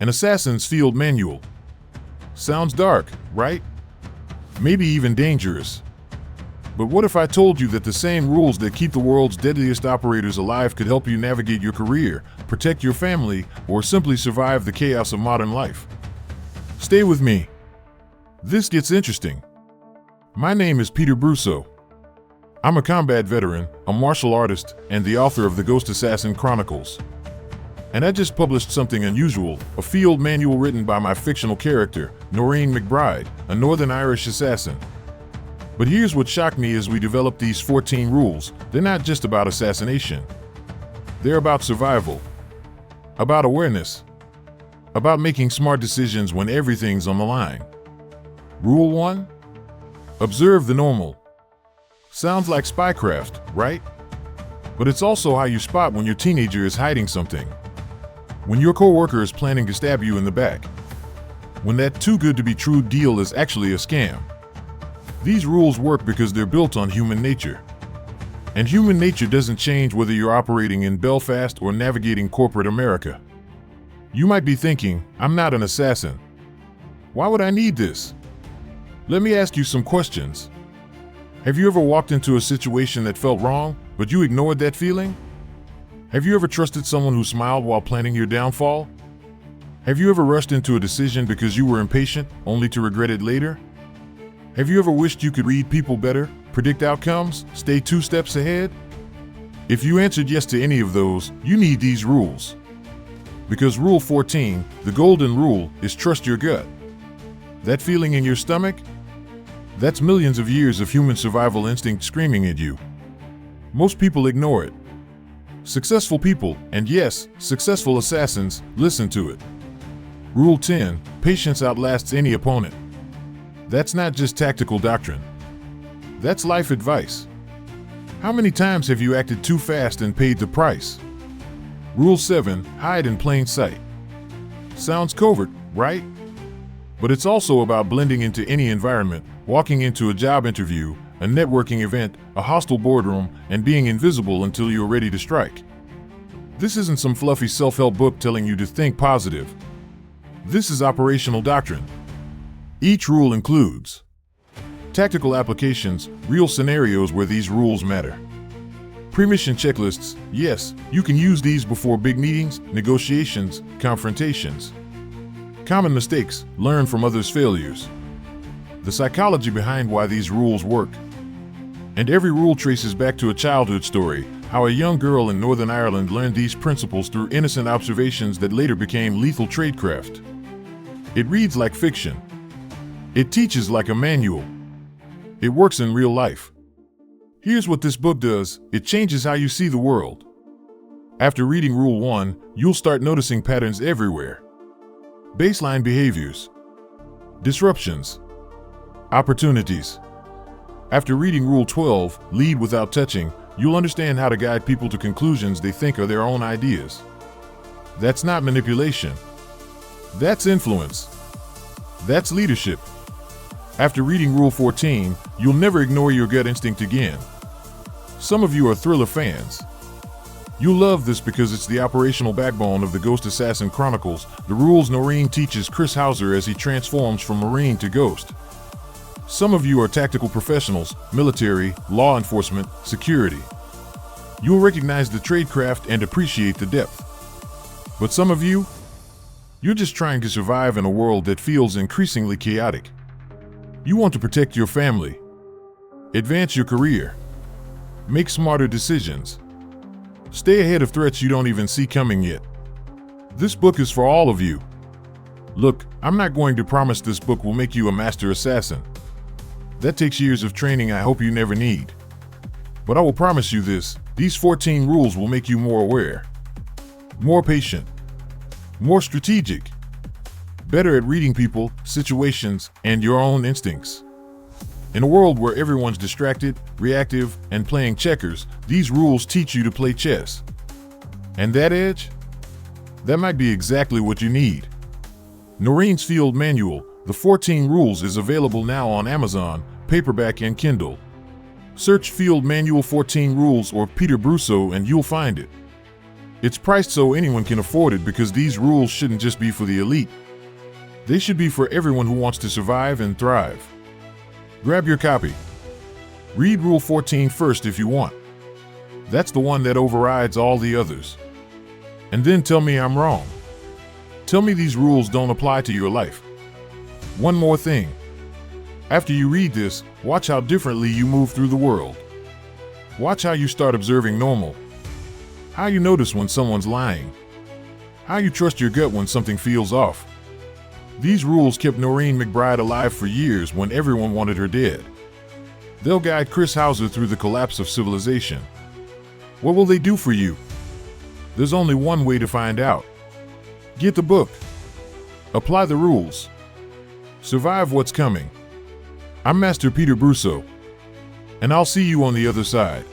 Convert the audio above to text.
An Assassin's Field Manual. Sounds dark, right? Maybe even dangerous. But what if I told you that the same rules that keep the world's deadliest operators alive could help you navigate your career, protect your family, or simply survive the chaos of modern life? Stay with me. This gets interesting. My name is Peter Brusso. I'm a combat veteran, a martial artist, and the author of the Ghost Assassin Chronicles. And I just published something unusual, a field manual written by my fictional character, Noreen MacBride, a Northern Irish assassin. But here's what shocked me as we developed these 14 rules. They're not just about assassination. They're about survival, about awareness, about making smart decisions when everything's on the line. Rule 1: observe the normal. Sounds like spycraft, right? But it's also how you spot when your teenager is hiding something. When your coworker is planning to stab you in the back. When that too-good-to-be-true deal is actually a scam. These rules work because they're built on human nature. And human nature doesn't change whether you're operating in Belfast or navigating corporate America. You might be thinking, I'm not an assassin. Why would I need this? Let me ask you some questions. Have you ever walked into a situation that felt wrong, but you ignored that feeling? Have you ever trusted someone who smiled while planning your downfall? Have you ever rushed into a decision because you were impatient, only to regret it later? Have you ever wished you could read people better, predict outcomes, stay 2 steps ahead? If you answered yes to any of those, you need these rules. Because Rule 14, the golden rule, is trust your gut. That feeling in your stomach? That's millions of years of human survival instinct screaming at you. Most people ignore it. Successful people, and yes, successful assassins, listen to it. Rule 10, patience outlasts any opponent. That's not just tactical doctrine. That's life advice. How many times have you acted too fast and paid the price? Rule 7, hide in plain sight. Sounds covert, right? But it's also about blending into any environment, walking into a job interview, a networking event, a hostile boardroom, and being invisible until you're ready to strike. This isn't some fluffy self-help book telling you to think positive. This is operational doctrine. Each rule includes tactical applications, real scenarios where these rules matter. Pre-mission checklists, yes, you can use these before big meetings, negotiations, confrontations. Common mistakes, learn from others' failures. The psychology behind why these rules work. And every rule traces back to a childhood story, how a young girl in Northern Ireland learned these principles through innocent observations that later became lethal tradecraft. It reads like fiction. It teaches like a manual. It works in real life. Here's what this book does, it changes how you see the world. After reading Rule 1, you'll start noticing patterns everywhere. Baseline behaviors. Disruptions. Opportunities. After reading Rule 12, lead without touching, you'll understand how to guide people to conclusions they think are their own ideas. That's not manipulation. That's influence. That's leadership. After reading Rule 14, you'll never ignore your gut instinct again. Some of you are thriller fans. You'll love this because it's the operational backbone of the Ghost Assassin Chronicles, the rules Noreen teaches Chris Hauser as he transforms from Marine to Ghost. Some of you are tactical professionals, military, law enforcement, security. You'll recognize the tradecraft and appreciate the depth. But some of you, you're just trying to survive in a world that feels increasingly chaotic. You want to protect your family, advance your career, make smarter decisions, stay ahead of threats you don't even see coming yet. This book is for all of you. Look, I'm not going to promise this book will make you a master assassin. That takes years of training I hope you never need. But I will promise you this, these 14 rules will make you more aware, more patient, more strategic, better at reading people, situations, and your own instincts. In a world where everyone's distracted, reactive, and playing checkers, these rules teach you to play chess. And that edge? That might be exactly what you need. Noreen's Field Manual, The 14 Rules, is available now on Amazon, paperback and Kindle. Search Field Manual 14 Rules or Peter Brusso and you'll find it. It's priced so anyone can afford it because these rules shouldn't just be for the elite. They should be for everyone who wants to survive and thrive. Grab your copy. Read Rule 14 first if you want. That's the one that overrides all the others. And then tell me I'm wrong. Tell me these rules don't apply to your life. One more thing. After you read this, watch how differently you move through the world. Watch how you start observing normal. How you notice when someone's lying. How you trust your gut when something feels off. These rules kept Noreen MacBride alive for years when everyone wanted her dead. They'll guide Chris Hauser through the collapse of civilization. What will they do for you? There's only one way to find out. Get the book. Apply the rules. Survive what's coming. I'm Master Peter Brusso, and I'll see you on the other side.